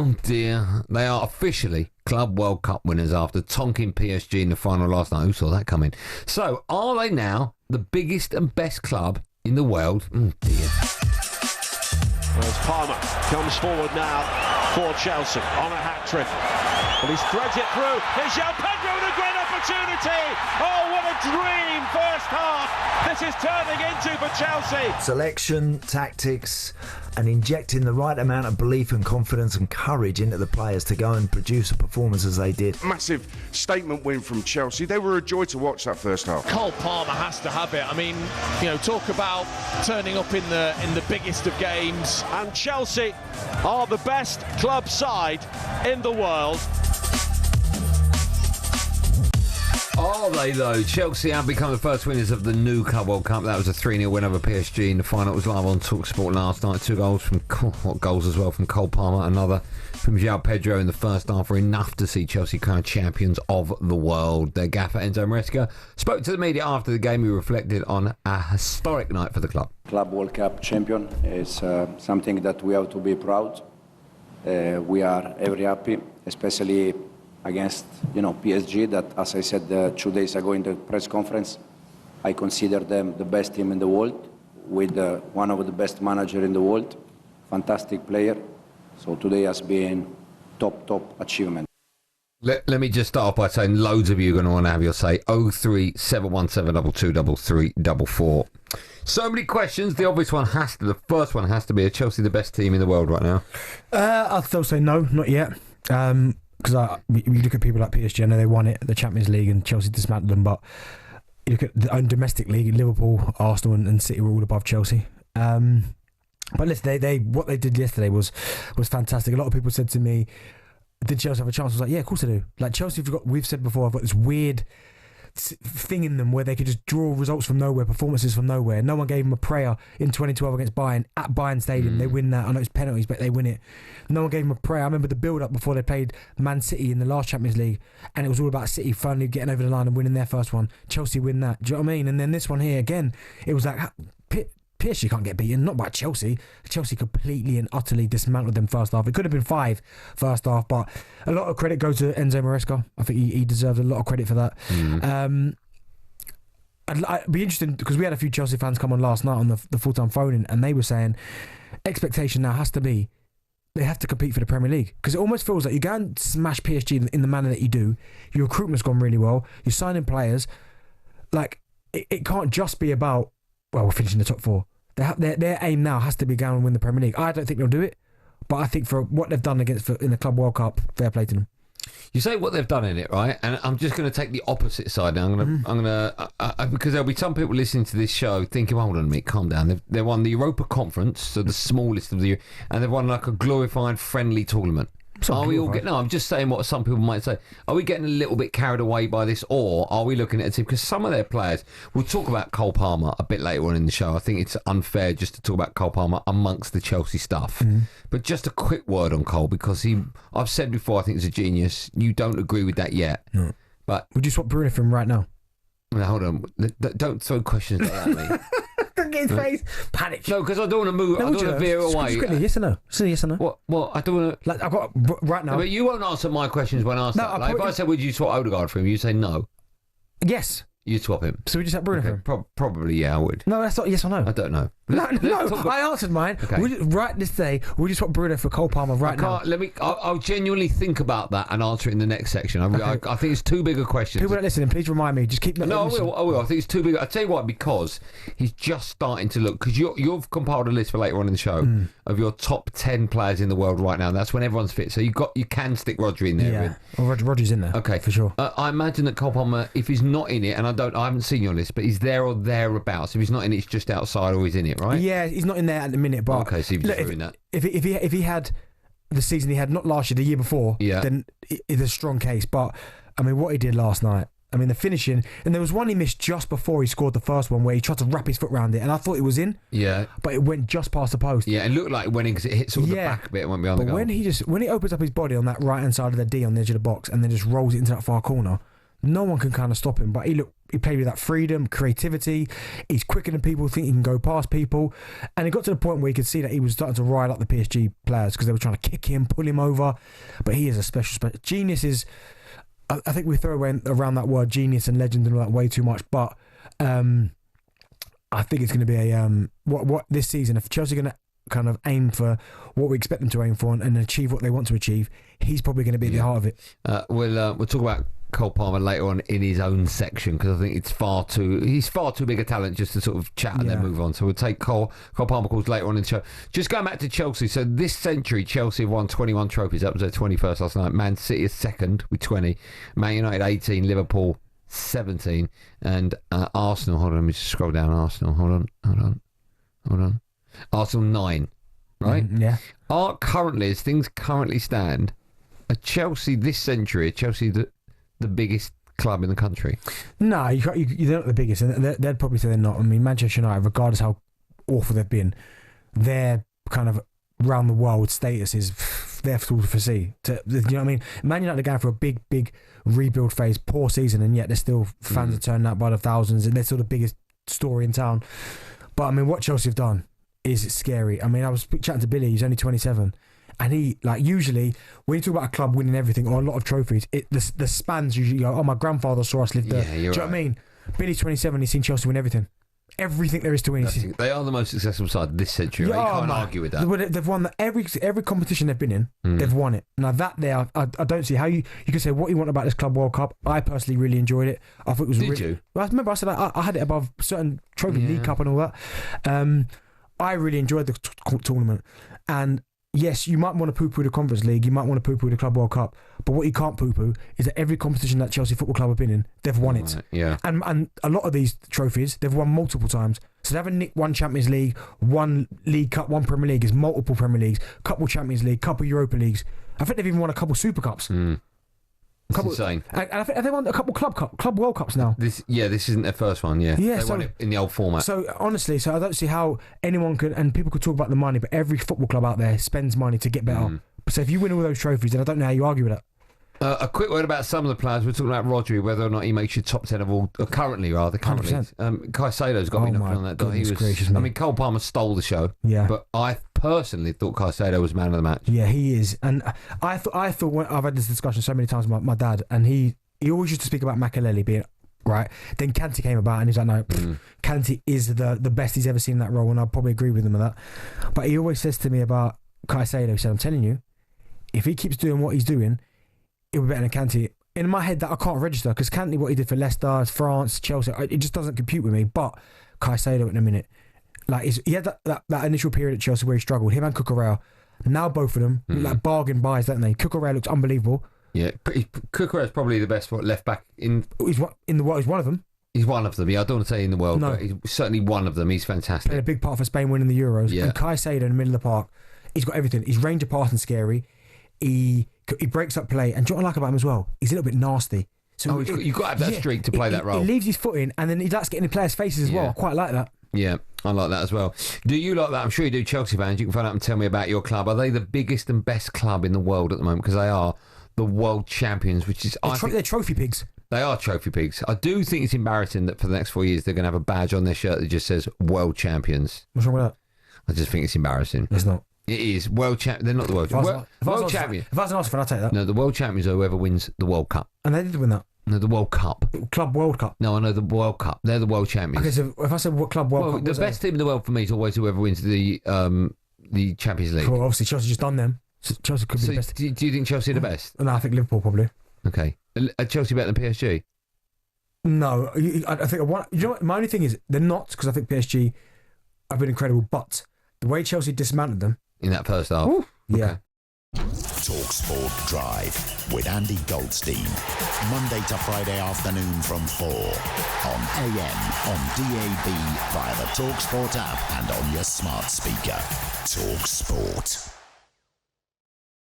Oh dear. They are officially Club World Cup winners after tonking PSG in the final last night. Who saw that coming? So, are they now the biggest and best club in the world? Oh dear. As Palmer comes forward now for Chelsea on a hat-trick. And he threads it through. Here's João Pedro with a great opportunity. Oh, what a dream first half this is turning into for Chelsea. Selection, tactics, and injecting the right amount of belief and confidence and courage into the players to go and produce a performance as they did. Massive statement win from Chelsea. They were a joy to watch that first half. Cole Palmer has to have it. I mean, talk about turning up in the biggest of games. And Chelsea are the best club side in the world. Are they though? Chelsea have become the first winners of the new Club World Cup. That was a 3-0 win over PSG in the final. It was live on talkSPORT last night. 2 goals from as well from Cole Palmer, another from João Pedro in the first half were enough to see Chelsea crowned champions of the world. Their gaffer Enzo Maresca spoke to the media after the game. He reflected on a historic night for the club. Club World Cup champion is something that we have to be proud. We are very happy, especially against PSG, that, as I said 2 days ago in the press conference, I consider them the best team in the world, with one of the best managers in the world, fantastic player. So today has been top achievement. Let me just start off by saying loads of you are going to want to have your say. 03717223344. So many questions. The obvious one the first one has to be, are Chelsea the best team in the world right now? I'll still say no, not yet. Because you look at people like PSG, I know they won it, the Champions League, and Chelsea dismantled them, but you look at the own domestic league, Liverpool, Arsenal and City were all above Chelsea. But listen, what they did yesterday was fantastic. A lot of people said to me, did Chelsea have a chance? I was like, yeah, of course they do. Like Chelsea, we've said before, I've got this weird thing in them where they could just draw results from nowhere, performances from nowhere. No one gave them a prayer in 2012 against Bayern at Bayern Stadium. They win that. I know it's penalties, but they win it. No one gave them a prayer. I remember the build-up before they played Man City in the last Champions League, and it was all about City finally getting over the line and winning their first one. Chelsea win that. Do you know what I mean? And then this one here, again, it was like PSG can't get beaten, not by Chelsea. Chelsea completely and utterly dismantled them first half. It could have been 5 first half, but a lot of credit goes to Enzo Maresca. I think he deserves a lot of credit for that. I'd be interested, because we had a few Chelsea fans come on last night on the full-time phone-in, and they were saying expectation now has to be they have to compete for the Premier League, because it almost feels like you go and smash PSG in the manner that you do. Your recruitment's gone really well. You're signing players. Like it can't just be about, well, we're finishing the top 4. Their aim now has to be going and win the Premier League. I don't think they'll do it, but I think for what they've done in the Club World Cup, fair play to them. You say what they've done in it, right? And I'm just going to take the opposite side now. I'm going to because there'll be some people listening to this show thinking, hold on a minute, calm down. They won the Europa Conference, so the smallest of the year, and they've won like a glorified friendly tournament. Are we all getting? No, I'm just saying what some people might say. Are we getting a little bit carried away by this, or are we looking at a team? Because some of their players, we'll talk about Cole Palmer a bit later on in the show. I think it's unfair just to talk about Cole Palmer amongst the Chelsea stuff. But just a quick word on Cole, because I've said before, I think he's a genius. You don't agree with that yet. No. But would you swap Bruno for him right now? No, hold on. Don't throw questions like that at me. Look at his face. Panic. No, because I don't want to move. I don't want to veer away. Just quickly, yes or no? Just a yes or no? What? I don't want to. Like, I've got right now. No, but you won't answer my questions when asked. No, like, if I said, would you swap Odegaard for him? You say no. Yes. You'd swap him. So we just have Bruno for him? Probably, yeah, I would. No, that's not yes or no. I don't know. No, I answered mine. Okay. Right this day, we'll just swap Bruno for Cole Palmer now. I'll genuinely think about that and answer it in the next section. I think it's too big a question. People that listen, please remind me. Just keep. No, I will. I think it's too big. I'll tell you what, because he's just starting to look. Because you've compiled a list for later on in the show of your top 10 players in the world right now. And that's when everyone's fit. So you can stick Rodri in there. Yeah, well, Rodri's in there. Okay, for sure. I imagine that Cole Palmer, if he's not in it, and I haven't seen your list, but he's there or thereabouts. If he's not in it, he's just outside, or he's in it, right? Yeah, he's not in there at the minute. But okay, so you've just ruined that. If he had the season he had, not last year, the year before, then it's a strong case. But I mean, what he did last night. I mean, the finishing, and there was one he missed just before he scored the first one, where he tried to wrap his foot around it, and I thought it was in. Yeah, but it went just past the post. Yeah, it looked like it went in because it hit sort of the back bit and went behind the goal. But when he opens up his body on that right hand side of the D on the edge of the box, and then just rolls it into that far corner, no one can kind of stop him. But he looked He played with that freedom, creativity. He's quicker than people think he can go past people. And it got to the point where you could see that he was starting to rile up the PSG players because they were trying to kick him, pull him over. But he is a special genius. Is I think we throw around that word genius and legend and all that way too much. But I think it's going to be a what this season. If Chelsea are going to kind of aim for what we expect them to aim for and achieve what they want to achieve, he's probably going to be at the heart of it. We'll talk about Cole Palmer later on in his own section because I think he's far too big a talent just to sort of chat and then move on. So we'll take Cole Palmer calls later on in the show. Just going back to Chelsea. So this century, Chelsea have won 21 trophies. That was their 21st last night. Man City is second with 20. Man United 18. Liverpool 17. And Arsenal, hold on, let me just scroll down. Arsenal, hold on. Arsenal 9, right? Yeah. As things currently stand, are Chelsea this century, the biggest club in the country? No, they're not the biggest, and they'd probably say they're not. I mean, Manchester United, regardless how awful they've been, their kind of round the world status is there to foresee. You know what I mean? Man United are going for a big rebuild phase, poor season, and yet they're still fans are turning out by the thousands, and they're still the biggest story in town. But I mean, what Chelsea have done is scary. I mean, I was chatting to Billy, he's only 27, and he, like, usually when you talk about a club winning everything or a lot of trophies, the spans usually go, oh, my grandfather saw us live there. Yeah, do you know what I mean? Billy's 27, he's seen Chelsea win everything there is to win. They are the most successful side this century. You can't argue with that. They've won every competition they've been in. They've won it. Now that there, I don't see how you can say what you want about this Club World Cup. I personally really enjoyed it. I thought it was Did you? Well, I remember I said I had it above certain trophy, League Cup and all that. I really enjoyed the tournament, and yes, you might want to poo-poo the Conference League, you might want to poo-poo the Club World Cup, but what you can't poo-poo is that every competition that Chelsea Football Club have been in, they've won it. Yeah. And a lot of these trophies, they've won multiple times. So they haven't nicked one Champions League, one League Cup, one Premier League, is multiple Premier Leagues, couple Champions League, couple Europa Leagues. I think they've even won a couple Super Cups. It's insane. And I think have they won a couple Club World Cups now? This isn't their first one. Yeah, they won it in the old format. So honestly, I don't see how anyone could, and people could talk about the money, but every football club out there spends money to get better. So if you win all those trophies, then I don't know how you argue with that. A quick word about some of the players. We're talking about Rodri, whether or not he makes your top 10 of all, currently. 100%. Caicedo's got me knocking on that door. I mean, Cole Palmer stole the show. Yeah. But I personally thought Caicedo was man of the match. Yeah, he is. And I thought when I've had this discussion so many times with my dad, and he always used to speak about Makelele being right. Then Kante came about, and he's like, no, Kante is the best he's ever seen in that role, and I'll probably agree with him on that. But he always says to me about Caicedo, he said, I'm telling you, if he keeps doing what he's doing, it'll be better than Kante. In my head, that I can't register, because Kante, what he did for Leicester, France, Chelsea, it just doesn't compute with me. But Caicedo in a minute, like he had that initial period at Chelsea where he struggled. Him and Cucurella, now both of them look like bargain buys, don't they? Cucurella looks unbelievable. Yeah, Cucurella's probably the best left back in the world. He's one of them. He's one of them. Yeah, I don't want to say in the world, but he's certainly one of them. He's fantastic. Played a big part for Spain winning the Euros. Yeah. And Caicedo in the middle of the park, he's got everything. He's range of passing scary. He breaks up play, and do you know what I like about him as well? He's a little bit nasty. So you've got to have that streak to play that role. He leaves his foot in, and then he likes getting in players' faces as well. I quite like that. Yeah, I like that as well. Do you like that? I'm sure you do, Chelsea fans. You can phone up and tell me about your club. Are they the biggest and best club in the world at the moment? Because they are the world champions, which is... They're trophy pigs. They are trophy pigs. I do think it's embarrassing that for the next 4 years they're going to have a badge on their shirt that just says world champions. What's wrong with that? I just think it's embarrassing. It's not. It is. World champ. They're not the world champions. World champions. If I was an Arsenal fan, I'd take that. No, the world champions are whoever wins the World Cup. And they did win that. No, the World Cup. Club World Cup. No, I know the World Cup. They're the world champions. Okay, so if I said what Club World Cup, the best team in the world for me is always whoever wins the Champions League. Well, obviously Chelsea just done them. So Chelsea could be the best. Do you think Chelsea are the best? No, I think Liverpool probably. Okay. Are Chelsea better than PSG? No, I think you know what? My only thing is they're not, because I think PSG have been incredible, but the way Chelsea dismantled them in that first half. Ooh, yeah. talkSPORT Drive with Andy Goldstein, Monday to Friday afternoon from 4 on AM, on DAB, via the talkSPORT app and on your smart speaker. talkSPORT.